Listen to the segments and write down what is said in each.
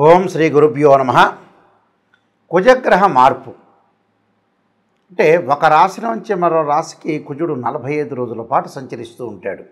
ఓం శ్రీ గురుభ్యో నమః. కుజగ్రహ మార్పు అంటే ఒక రాశి నుంచి మరో రాశికి కుజుడు 45 రోజుల పాటు సంచరిస్తూ ఉంటాడు.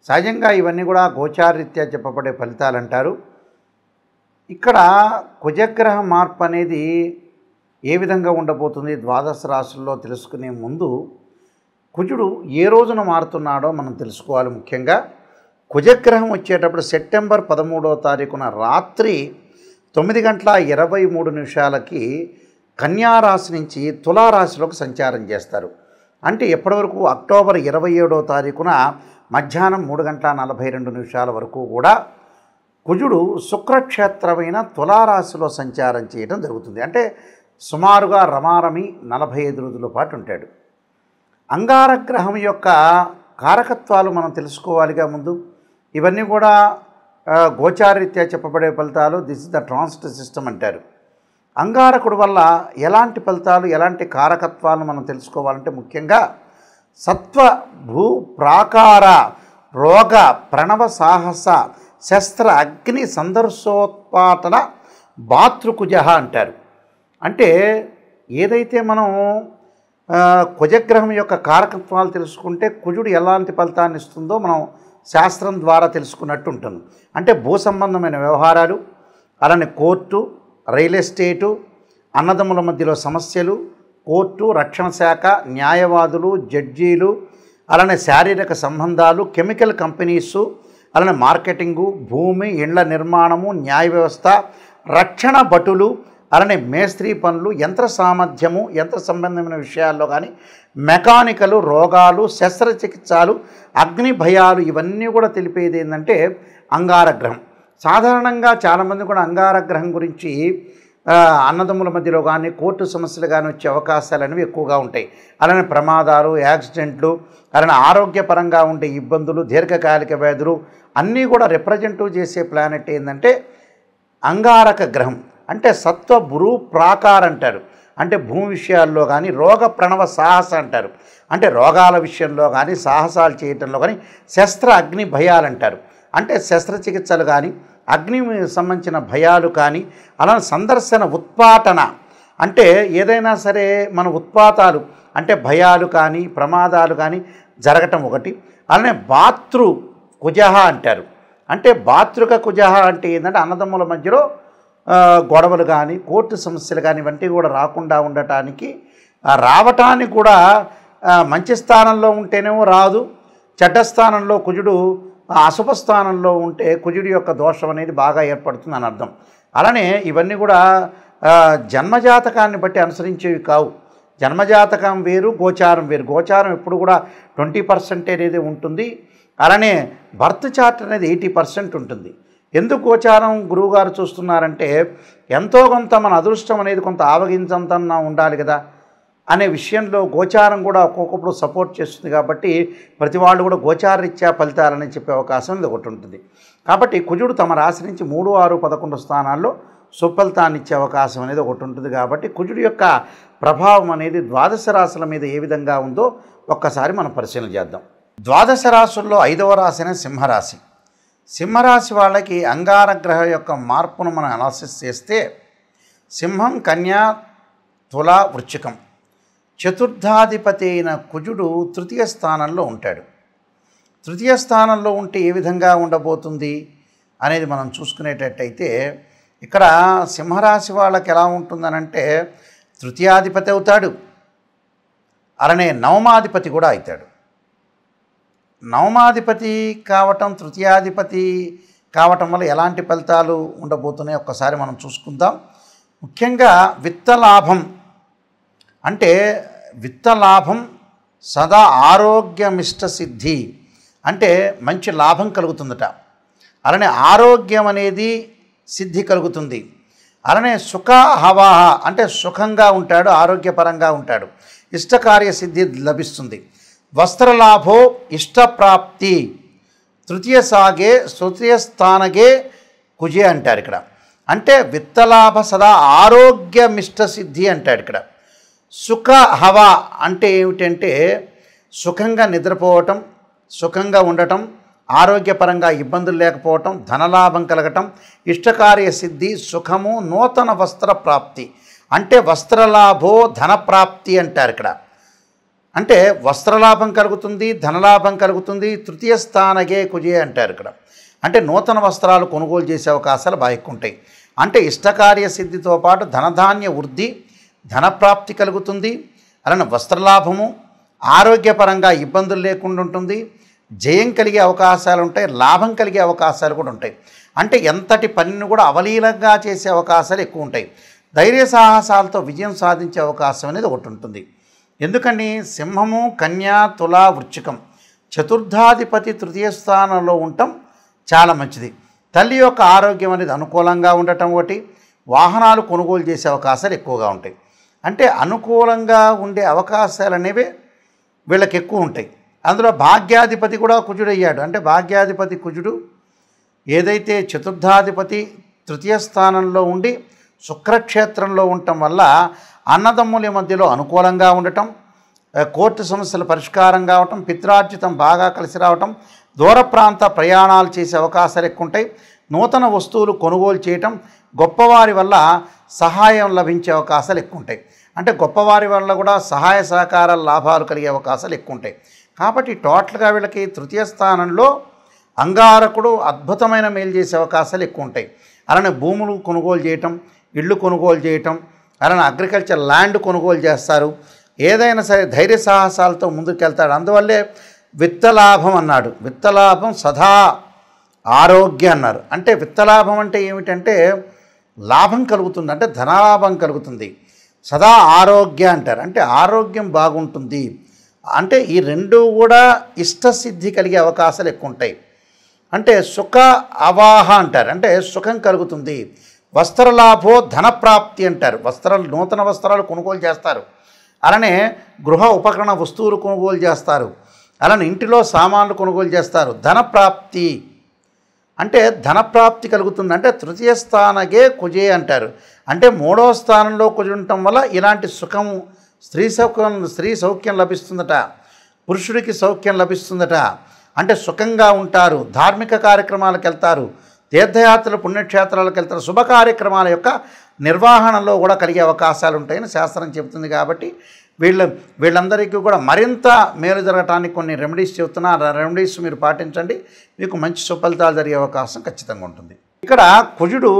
సహజంగా ఇవన్నీ కూడా గోచారరీత్యా చెప్పబడే ఫలితాలు అంటారు. ఇక్కడ కుజగ్రహ మార్పు అనేది ఏ విధంగా ఉండబోతుంది ద్వాదశ రాశుల్లో తెలుసుకునే ముందు కుజుడు ఏ రోజున మారుతున్నాడో మనం తెలుసుకోవాలి. ముఖ్యంగా కుజగ్రహం వచ్చేటప్పుడు సెప్టెంబర్ 13వ తారీఖున రాత్రి 9:23 కన్యారాశి నుంచి తులారాశిలోకి సంచారం చేస్తారు. అంటే ఎప్పటివరకు అక్టోబర్ 27వ తారీఖున మధ్యాహ్నం 3:42 వరకు కూడా కుజుడు శుక్రక్షేత్రమైన తులారాశిలో సంచారం చేయడం జరుగుతుంది. అంటే సుమారుగా రమారమి 45 రోజుల పాటు ఉంటాడు. అంగారగ్రహం యొక్క కారకత్వాలు మనం తెలుసుకోవాలిగా ముందు. ఇవన్నీ కూడా గోచారరీత్యా చెప్పబడే ఫలితాలు. This is the transit system అంటారు. అంగారకుడు వల్ల ఎలాంటి ఫలితాలు ఎలాంటి కారకత్వాలను మనం తెలుసుకోవాలంటే ముఖ్యంగా సత్వ భూ ప్రాకార రోగ ప్రణవ సాహస శస్త్ర అగ్ని సందర్శోత్పాటన భాతృకుజ అంటారు. అంటే ఏదైతే మనం కుజగ్రహం యొక్క కారకత్వాలు తెలుసుకుంటే కుజుడు ఎలాంటి ఫలితాన్ని ఇస్తుందో మనం శాస్త్రం ద్వారా తెలుసుకున్నట్టు ఉంటుంది. అంటే భూ సంబంధమైన వ్యవహారాలు, అలానే కోర్టు, రియల్ ఎస్టేటు, అన్నదమ్ముల మధ్యలో సమస్యలు, కోర్టు, రక్షణ శాఖ, న్యాయవాదులు, జడ్జీలు, అలానే శారీరక సంబంధాలు, కెమికల్ కంపెనీసు, అలానే మార్కెటింగు, భూమి, ఇండ్ల నిర్మాణము, న్యాయ వ్యవస్థ, రక్షణ భటులు, అలానే మేస్త్రీ పనులు, యంత్ర సామర్థ్యము, యంత్ర సంబంధమైన విషయాల్లో కానీ మెకానికలు, రోగాలు, శస్త్రచికిత్సలు, అగ్ని భయాలు, ఇవన్నీ కూడా తెలిపేది ఏంటంటే అంగారగ్రహం. సాధారణంగా చాలామంది కూడా అంగారగ్రహం గురించి అన్నదమ్ముల మధ్యలో కానీ కోర్టు సమస్యలు కానీ వచ్చే అవకాశాలు అనేవి ఎక్కువగా ఉంటాయి. అలానే ప్రమాదాలు, యాక్సిడెంట్లు, అలానే ఆరోగ్యపరంగా ఉండే ఇబ్బందులు, దీర్ఘకాలిక వ్యాధులు అన్నీ కూడా రిప్రజెంటివ్ చేసే ప్లానెట్ ఏంటంటే అంగారక గ్రహం. అంటే సత్వ భూ ప్రాకార అంటారు. అంటే భూమి విషయాల్లో కానీ రోగ ప్రణవ సాహస అంటారు. అంటే రోగాల విషయంలో కానీ సాహసాలు చేయటంలో కానీ శస్త్ర అగ్ని భయాలు అంటారు. అంటే శస్త్రచికిత్సలు కానీ అగ్ని సంబంధించిన భయాలు కానీ అలా సందర్శన ఉత్పాటన అంటే ఏదైనా సరే మన ఉత్పాతాలు అంటే భయాలు కానీ ప్రమాదాలు కానీ జరగటం ఒకటి. అలానే భాతృ కుజహ అంటారు. అంటే భాతృక కుజహ అంటే ఏంటంటే అన్నదమ్ముల మధ్యలో గొడవలు కానీ కోర్టు సమస్యలు కానీ ఇవన్నీ కూడా రాకుండా ఉండటానికి రావటానికి కూడా మంచి స్థానంలో ఉంటేనేమో రాదు, చెడ్డ స్థానంలో కుజుడు అశుభ స్థానంలో ఉంటే కుజుడి యొక్క దోషం అనేది బాగా ఏర్పడుతుంది అని అర్థం. అలానే ఇవన్నీ కూడా జన్మజాతకాన్ని బట్టి అనుసరించేవి కావు. జన్మజాతకం వేరు, గోచారం వేరు. గోచారం ఎప్పుడు కూడా 20% అనేది ఉంటుంది. అలానే బర్త్ చార్ట్ అనేది 80% ఉంటుంది. ఎందుకు గోచారం గురువుగారు చూస్తున్నారంటే ఎంతో కొంత మన అదృష్టం అనేది కొంత ఆవగించంతన్నా ఉండాలి కదా అనే విషయంలో గోచారం కూడా ఒక్కొక్కప్పుడు సపోర్ట్ చేస్తుంది. కాబట్టి ప్రతి వాళ్ళు కూడా గోచారరీత్యా ఫలితాలని చెప్పే అవకాశం ఇది ఒకటి ఉంటుంది. కాబట్టి కుజుడు తమ రాశి నుంచి 3, 6, 11 స్థానాల్లో సుఫలితాన్ని ఇచ్చే అవకాశం అనేది ఒకటి ఉంటుంది. కాబట్టి కుజుడు యొక్క ప్రభావం అనేది ద్వాదశ రాశుల మీద ఏ విధంగా ఉందో ఒక్కసారి మనం పరిశీలన చేద్దాం. ద్వాదశ రాశుల్లో 5వ రాశి అనే సింహరాశి. సింహరాశి వాళ్ళకి అంగారగ్రహ యొక్క మార్పును మనం అనాలిసిస్ చేస్తే సింహం, కన్య, తుల, వృశ్చికం చతుర్థాధిపతి అయిన కుజుడు 3వ స్థానంలో ఉంటాడు. 3వ స్థానంలో ఉంటే ఏ విధంగా ఉండబోతుంది అనేది మనం చూసుకునేటట్టయితే ఇక్కడ సింహరాశి వాళ్ళకి ఎలా ఉంటుందనంటే 3వ అవుతాడు, అలానే నవమాధిపతి కూడా అవుతాడు. నవమాధిపతి కావటం 3వ కావటం వల్ల ఎలాంటి ఫలితాలు ఉండబోతున్నాయి ఒక్కసారి మనం చూసుకుందాం. ముఖ్యంగా విత్తలాభం అంటే విత్తలాభం సదా ఆరోగ్యమిష్ట సిద్ధి అంటే మంచి లాభం కలుగుతుందట. అలానే ఆరోగ్యం అనేది సిద్ధి కలుగుతుంది. అలానే సుఖ హవాహ అంటే సుఖంగా ఉంటాడు, ఆరోగ్యపరంగా ఉంటాడు, ఇష్టకార్య సిద్ధి లభిస్తుంది. వస్త్రలాభో ఇష్టప్రాప్తి 3వ స్థానగే కుజే అంటారు ఇక్కడ. అంటే విత్తలాభ సదా ఆరోగ్యమిష్ట సిద్ధి అంటాడు ఇక్కడ. సుఖ హవా అంటే ఏమిటంటే సుఖంగా నిద్రపోవటం, సుఖంగా ఉండటం, ఆరోగ్యపరంగా ఇబ్బందులు లేకపోవటం, ధనలాభం కలగటం, ఇష్టకార్య సిద్ధి, సుఖము, నూతన వస్త్ర ప్రాప్తి. అంటే వస్త్రలాభో ధనప్రాప్తి అంటారు ఇక్కడ. అంటే వస్త్రలాభం కలుగుతుంది, ధనలాభం కలుగుతుంది. తృతీయ స్థానగే కుజే అంటారు ఇక్కడ. అంటే నూతన వస్త్రాలు కొనుగోలు చేసే అవకాశాలు బాగా ఎక్కువ ఉంటాయి. అంటే ఇష్టకార్య సిద్ధితో పాటు ధనధాన్య వృద్ధి, ధనప్రాప్తి కలుగుతుంది. అలానే వస్త్రలాభము, ఆరోగ్యపరంగా ఇబ్బందులు లేకుండా ఉంటుంది, జయం కలిగే అవకాశాలు ఉంటాయి, లాభం కలిగే అవకాశాలు కూడా ఉంటాయి. అంటే ఎంతటి పనిని కూడా అవలీలంగా చేసే అవకాశాలు ఎక్కువ ఉంటాయి. ధైర్య సాహసాలతో విజయం సాధించే అవకాశం అనేది ఒకటి ఉంటుంది. ఎందుకని సింహము, కన్యా, తుల, వృశ్చికం చతుర్థాధిపతి తృతీయ స్థానంలో ఉండటం చాలా మంచిది. తల్లి యొక్క ఆరోగ్యం అనేది అనుకూలంగా ఉండటం ఒకటి, వాహనాలు కొనుగోలు చేసే అవకాశాలు ఎక్కువగా ఉంటాయి. అంటే అనుకూలంగా ఉండే అవకాశాలు అనేవి వీళ్ళకి ఎక్కువ ఉంటాయి. అందులో భాగ్యాధిపతి కూడా కుజుడు అయ్యాడు. అంటే భాగ్యాధిపతి కుజుడు ఏదైతే చతుర్థాధిపతి తృతీయ స్థానంలో ఉండి శుక్రక్షేత్రంలో ఉండటం వల్ల అన్నదమ్ముల మధ్యలో అనుకూలంగా ఉండటం, కోర్టు సమస్యల పరిష్కారం కావటం, పిత్రార్జితం బాగా కలిసి రావటం, దూర ప్రాంత ప్రయాణాలు చేసే అవకాశాలు ఎక్కువ ఉంటాయి. నూతన వస్తువులు కొనుగోలు చేయటం, గొప్పవారి వల్ల సహాయం లభించే అవకాశాలు ఎక్కువ ఉంటాయి. అంటే గొప్పవారి వల్ల కూడా సహాయ సహకారాల లాభాలు కలిగే అవకాశాలు ఎక్కువ ఉంటాయి. కాబట్టి టోటల్గా వీళ్ళకి తృతీయ స్థానంలో అంగారకుడు అద్భుతమైన మేలు చేసే అవకాశాలు ఎక్కువ ఉంటాయి. అలానే భూములు కొనుగోలు చేయటం, ఇళ్ళు కొనుగోలు చేయటం, అలానే అగ్రికల్చర్ ల్యాండ్ కొనుగోలు చేస్తారు. ఏదైనా సరే ధైర్య సాహసాలతో ముందుకెళ్తాడు. అందువల్లే విత్తలాభం అన్నాడు. విత్తలాభం సదా ఆరోగ్య అన్నారు. అంటే విత్తలాభం అంటే ఏమిటంటే లాభం కలుగుతుంది, అంటే ధనలాభం కలుగుతుంది. సదా ఆరోగ్య అంటారు. అంటే ఆరోగ్యం బాగుంటుంది. అంటే ఈ రెండు కూడా ఇష్టసిద్ధి కలిగే అవకాశాలు ఎక్కువ ఉంటాయి. అంటే సుఖ అవాహ అంటారు. అంటే సుఖం కలుగుతుంది. వస్త్రలాభో ధనప్రాప్తి అంటారు. నూతన వస్త్రాలు కొనుగోలు చేస్తారు. అలానే గృహ ఉపకరణ వస్తువులు కొనుగోలు చేస్తారు. అలానే ఇంటిలో సామాన్లు కొనుగోలు చేస్తారు. ధనప్రాప్తి అంటే ధనప్రాప్తి కలుగుతుంది. అంటే తృతీయ స్థానగే కుజే అంటారు. అంటే మూడవ స్థానంలో కుజు ఉండటం వల్ల ఇలాంటి సుఖము, స్త్రీ సౌఖ్యం లభిస్తుందట, పురుషుడికి సౌఖ్యం లభిస్తుందట. అంటే సుఖంగా ఉంటారు, ధార్మిక కార్యక్రమాలకు వెళ్తారు, తీర్థయాత్రలు, పుణ్యక్షేత్రాలకు వెళ్తారు, శుభ కార్యక్రమాల యొక్క నిర్వహణలో కూడా కలిగే అవకాశాలు ఉంటాయని శాస్త్రం చెబుతుంది. కాబట్టి వీళ్ళందరికీ కూడా మరింత మేలు జరగటానికి కొన్ని రెమెడీస్ చెబుతున్నా. ఆ రెమెడీస్ మీరు పాటించండి, మీకు మంచి సుఫలితాలు జరిగే అవకాశం ఖచ్చితంగా ఉంటుంది. ఇక్కడ కుజుడు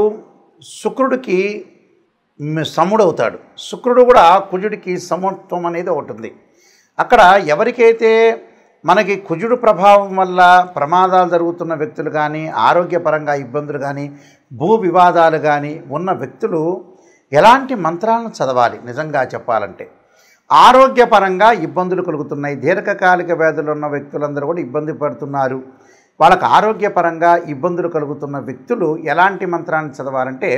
శుక్రుడికి సముడవుతాడు. శుక్రుడు కూడా కుజుడికి సమత్వం అనేది ఒకటి ఉంది. అక్కడ ఎవరికైతే మనకి కుజుడు ప్రభావం వల్ల ప్రమాదాలు జరుగుతున్న వ్యక్తులు కానీ, ఆరోగ్యపరంగా ఇబ్బందులు కానీ, భూ వివాదాలు కానీ ఉన్న వ్యక్తులు ఎలాంటి మంత్రాలను చదవాలి? నిజంగా చెప్పాలంటే ఆరోగ్యపరంగా ఇబ్బందులు కలుగుతున్నాయి, దీర్ఘకాలిక వ్యాధులు ఉన్న వ్యక్తులందరూ కూడా ఇబ్బంది పడుతున్నారు. వాళ్ళకు ఆరోగ్యపరంగా ఇబ్బందులు కలుగుతున్న వ్యక్తులు ఎలాంటి మంత్రాన్ని చదవాలంటే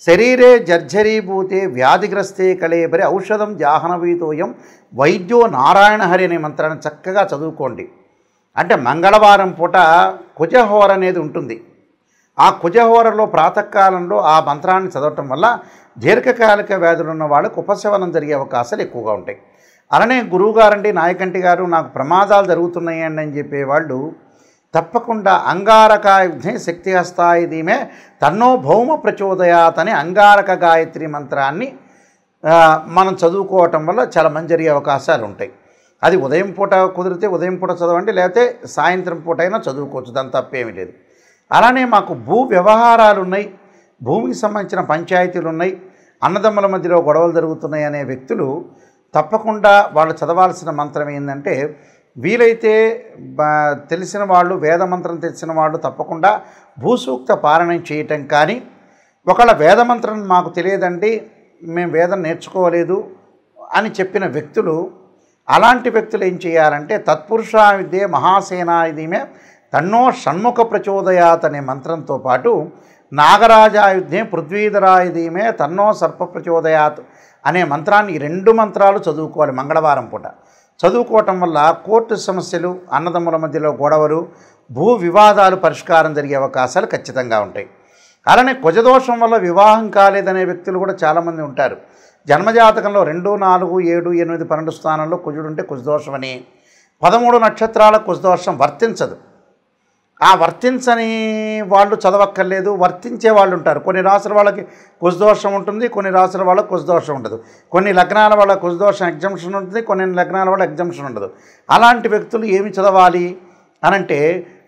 శరీరే జర్జరీభూతే వ్యాధిగ్రస్తే కళేబరి ఔషధం జాహ్నవీతోయం వైద్యో నారాయణ హరి అనే మంత్రాన్ని చక్కగా చదువుకోండి. అంటే మంగళవారం పూట కుజహోర అనేది ఉంటుంది. ఆ కుజహోరలో ప్రాతకాలంలో ఆ మంత్రాన్ని చదవటం వల్ల దీర్ఘకాలిక వ్యాధులు ఉన్న వాళ్ళకు ఉపశమనం జరిగే అవకాశాలు ఎక్కువగా ఉంటాయి. అలానే గురువుగారండి, నాయకంటి గారు, నాకు ప్రమాదాలు జరుగుతున్నాయండి అని చెప్పేవాళ్ళు తప్పకుండా అంగారకాయుధే శక్తి హస్తాయి ధీమే తన్నో భౌమ ప్రచోదయాత్ అనే అంగారక గాయత్రి మంత్రాన్ని మనం చదువుకోవటం వల్ల చాలా మంచి జరిగే అవకాశాలు ఉంటాయి. అది ఉదయం పూట కుదిరితే ఉదయం పూట చదవండి, లేకపోతే సాయంత్రం పూట అయినా చదువుకోవచ్చు, దాని తప్పేమీ లేదు. అలానే మాకు భూ వ్యవహారాలు ఉన్నాయి, భూమికి సంబంధించిన పంచాయతీలు ఉన్నాయి, అన్నదమ్ముల మధ్యలో గొడవలు జరుగుతున్నాయి అనే వ్యక్తులు తప్పకుండా వాళ్ళు చదవాల్సిన మంత్రం ఏంటంటే, వీలైతే తెలిసిన వాళ్ళు, వేదమంత్రం తెలిసిన వాళ్ళు తప్పకుండా భూసూక్త పారాయణం చేయటం. కానీ ఒకవేళ వేదమంత్రం మాకు తెలియదండి, మేము వేదం నేర్చుకోలేదు అని చెప్పిన వ్యక్తులు, అలాంటి వ్యక్తులు ఏం చేయాలంటే తత్పురుషా విద్యే మహాసేనాయుధీమే తన్నో షణ్ముఖ ప్రచోదయాత్ అనే మంత్రంతో పాటు నాగరాజాయుధే పృథ్వీధరాయుధీమే తన్నో సర్ప ప్రచోదయాత్ అనే మంత్రాన్ని, ఈ రెండు మంత్రాలు చదువుకోవాలి మంగళవారం పూట. చదువుకోవటం వల్ల కోర్టు సమస్యలు, అన్నదమ్ముల మధ్యలో గొడవలు, భూ వివాదాలు పరిష్కారం జరిగే అవకాశాలు ఖచ్చితంగా ఉంటాయి. అలానే కుజదోషం వల్ల వివాహం కాలేదనే వ్యక్తులు కూడా చాలామంది ఉంటారు. జన్మజాతకంలో 2, 4, 7, 8, 12 స్థానంలో కుజుడు ఉంటే కుజదోషం అని, 13 నక్షత్రాల కుజదోషం వర్తించదు. ఆ వర్తించని వాళ్ళు చదవక్కర్లేదు, వర్తించే వాళ్ళు ఉంటారు. కొన్ని రాసుల వాళ్ళకి కుజదోషం ఉంటుంది, కొన్ని రాసుల వాళ్ళకి కుజదోషం ఉండదు, కొన్ని లగ్నాల వాళ్ళ కుజదోషం ఎగ్జంప్షన్ ఉంటుంది, కొన్ని లగ్నాల వాళ్ళ ఎగ్జంప్షన్ ఉండదు. అలాంటి వ్యక్తులు ఏమి చదవాలి అనంటే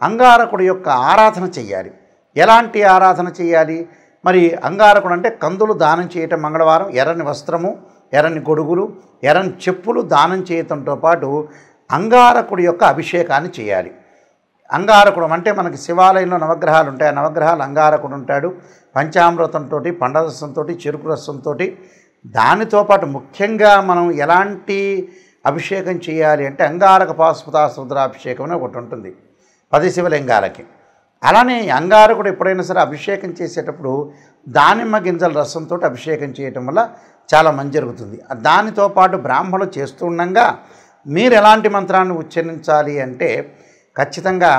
అంగారకుడి యొక్క ఆరాధన చెయ్యాలి. ఎలాంటి ఆరాధన చేయాలి మరి? అంగారకుడు అంటే కందులు దానం చేయటం మంగళవారం, ఎర్రని వస్త్రము, ఎర్రని గొడుగులు, ఎర్రని చెప్పులు దానం చేయటంతో పాటు అంగారకుడి యొక్క అభిషేకాన్ని చేయాలి. అంగారకుడు అంటే మనకి శివాలయంలో నవగ్రహాలు ఉంటాయి, ఆ నవగ్రహాలు అంగారకుడు ఉంటాడు. పంచామృతంతో, పండరసంతో, చెరుకు రసంతో, దానితో పాటు ముఖ్యంగా మనం ఎలాంటి అభిషేకం చేయాలి అంటే అంగారక పాశుపతాస్త్ర రుద్రాభిషేకం అని ఒకటి ఉంటుంది 10 శివలింగాలకి. అలానే అంగారకుడు ఎప్పుడైనా సరే అభిషేకం చేసేటప్పుడు దానిమ్మ గింజల రసంతో అభిషేకం చేయటం వల్ల చాలా మంచి జరుగుతుంది. దానితో పాటు బ్రాహ్మణులు చేస్తూ ఉండగా మీరు ఎలాంటి మంత్రాన్ని ఉచ్చరించాలి అంటే ఖచ్చితంగా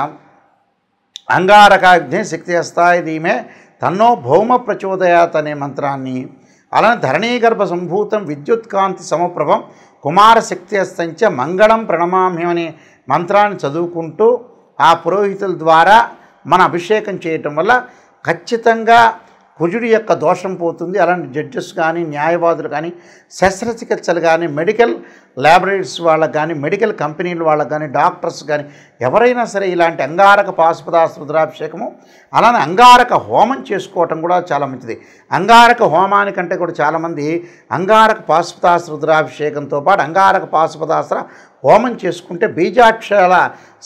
అంగారకాగ్ని శక్తి హస్తాయ ధీమే తన్నో భౌమ ప్రచోదయాత్ అనే మంత్రాన్ని, అలానే ధరణీగర్భ సంభూతం విద్యుత్కాంతి సమప్రభం కుమార శక్తి హస్తంచ మంగళం ప్రణమామ్యం అనే మంత్రాన్ని చదువుకుంటూ ఆ పురోహితుల ద్వారా మన అభిషేకం చేయటం వల్ల ఖచ్చితంగా కుజుడి యొక్క దోషం పోతుంది. అలాంటి జడ్జెస్ కానీ, న్యాయవాదులు కానీ, శస్త్రచికిత్సలు కానీ, మెడికల్ ల్యాబొరేటరీస్ వాళ్ళకు కానీ, మెడికల్ కంపెనీల వాళ్ళకు కానీ, డాక్టర్స్ కానీ ఎవరైనా సరే ఇలాంటి అంగారక పాశుపతాస్త్ర రుద్రాభిషేకము, అలానే అంగారక హోమం చేసుకోవటం కూడా చాలా మంచిది. అంగారక హోమానికంటే కూడా చాలామంది అంగారక పాశుపతాస్త్ర రుద్రాభిషేకంతో పాటు అంగారక పాశుపతాస్త్ర హోమం చేసుకుంటే బీజాక్షరాల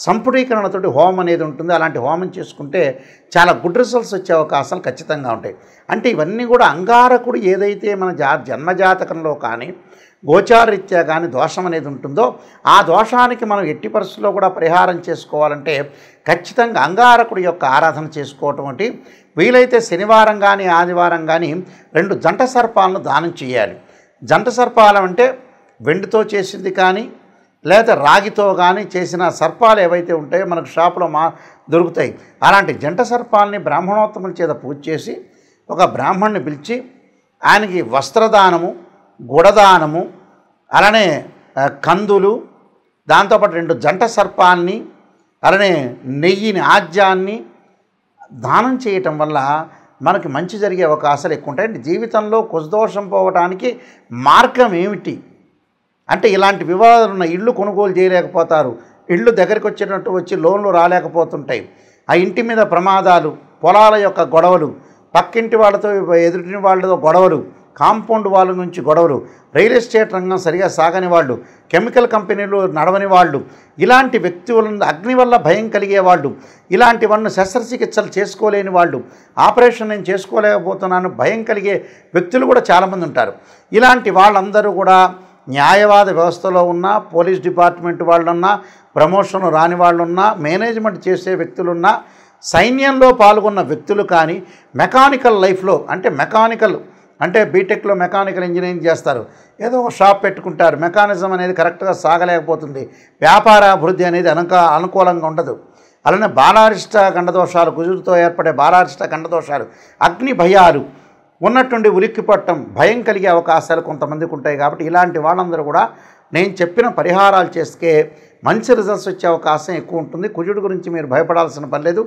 సంపుటీకరణతోటి హోమం అనేది ఉంటుంది. అలాంటి హోమం చేసుకుంటే చాలా గుడ్ రిజల్ట్స్ వచ్చే అవకాశాలు ఖచ్చితంగా ఉంటాయి. అంటే ఇవన్నీ కూడా అంగారకుడు ఏదైతే మన జన్మజాతకంలో కానీ గోచారరీత్యా కానీ దోషం అనేది ఉంటుందో ఆ దోషానికి మనం ఎట్టి పరిస్థితుల్లో కూడా పరిహారం చేసుకోవాలంటే ఖచ్చితంగా అంగారకుడి యొక్క ఆరాధన చేసుకోవటం అంటే వీలైతే శనివారం కానీ ఆదివారం కానీ 2 జంట సర్పాలను దానం చేయాలి. జంట సర్పాలు అంటే వెండితో చేసింది కానీ లేదా రాగితో కానీ చేసిన సర్పాలు ఏవైతే ఉంటాయో మనకు షాపులో దొరుకుతాయి. అలాంటి జంట సర్పాలని బ్రాహ్మణోత్తముల చేత పూజ చేసి ఒక బ్రాహ్మణ్ణి పిలిచి ఆయనకి వస్త్రదానము, గుడదానము, అలానే కందులు, దాంతోపాటు 2 జంట సర్పాన్ని, అలానే నెయ్యిని, ఆజ్యాన్ని దానం చేయటం వల్ల మనకి మంచి జరిగే అవకాశాలు ఎక్కువ ఉంటాయి. జీవితంలో కుజదోషం పోవడానికి మార్గం ఏమిటి అంటే ఇలాంటి వివాదాలు ఉన్న ఇళ్ళు కొనుగోలు చేయలేకపోతారు, ఇళ్ళు దగ్గరికి వచ్చేటట్టు వచ్చి లోన్లు రాలేకపోతుంటాయి, ఆ ఇంటి మీద ప్రమాదాలు, పొలాల యొక్క గొడవలు, పక్కింటి వాళ్ళతో ఎదుటి వాళ్ళతో గొడవలు, కాంపౌండ్ వాళ్ళ నుంచి గొడవలు, రియల్ ఎస్టేట్ రంగం సరిగా సాగని వాళ్ళు, కెమికల్ కంపెనీలు నడవని వాళ్ళు, ఇలాంటి వ్యక్తులను అగ్ని వల్ల భయం కలిగే వాళ్ళు, ఇలాంటివన్నీ శస్త్రచికిత్సలు చేసుకోలేని వాళ్ళు, ఆపరేషన్ నేను చేసుకోలేకపోతున్నాను భయం కలిగే వ్యక్తులు కూడా చాలామంది ఉంటారు. ఇలాంటి వాళ్ళందరూ కూడా న్యాయవాద వ్యవస్థలో ఉన్న, పోలీస్ డిపార్ట్మెంట్ వాళ్ళున్నా, ప్రమోషన్ రాని వాళ్ళున్నా, మేనేజ్మెంట్ చేసే వ్యక్తులున్నా, సైన్యంలో పాల్గొన్న వ్యక్తులు కానీ, మెకానికల్ లైఫ్లో అంటే బీటెక్లో మెకానికల్ ఇంజనీరింగ్ చేస్తారు, ఏదో ఒక షాప్ పెట్టుకుంటారు, మెకానిజం అనేది కరెక్ట్గా సాగలేకపోతుంది, వ్యాపార అభివృద్ధి అనేది అనుకూలంగా ఉండదు. అలానే బాలారిష్ట గండదోషాలు, కుజుడితో ఏర్పడే బాలారిష్ట గండదోషాలు, అగ్ని భయాలు ఉన్నట్టుండి ఉలిక్కి పట్టడం, భయం కలిగే అవకాశాలు కొంతమందికి ఉంటాయి. కాబట్టి ఇలాంటి వాళ్ళందరూ కూడా నేను చెప్పిన పరిహారాలు చేస్తే మంచి రిజల్ట్స్ వచ్చే అవకాశం ఎక్కువ ఉంటుంది. కుజుడు గురించి మీరు భయపడాల్సిన పని లేదు.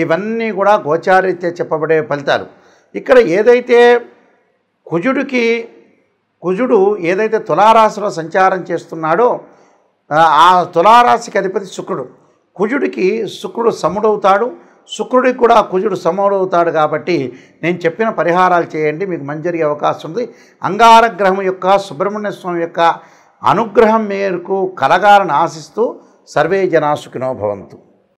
ఇవన్నీ కూడా గోచారీత్యా చెప్పబడే ఫలితాలు. ఇక్కడ ఏదైతే కుజుడు ఏదైతే తులారాశిలో సంచారం చేస్తున్నాడో ఆ తులారాశికి అధిపతి శుక్రుడు. కుజుడికి శుక్రుడు సముడవుతాడు, శుక్రుడికి కూడా కుజుడు సమవుతాడు. కాబట్టి నేను చెప్పిన పరిహారాలు చేయండి, మీకు మంచి జరిగే అవకాశం ఉంది. అంగారగ్రహం యొక్క సుబ్రహ్మణ్య స్వామి యొక్క అనుగ్రహం మేరకు కలగాలని ఆశిస్తూ సర్వే జనా సుఖినో భవంతు.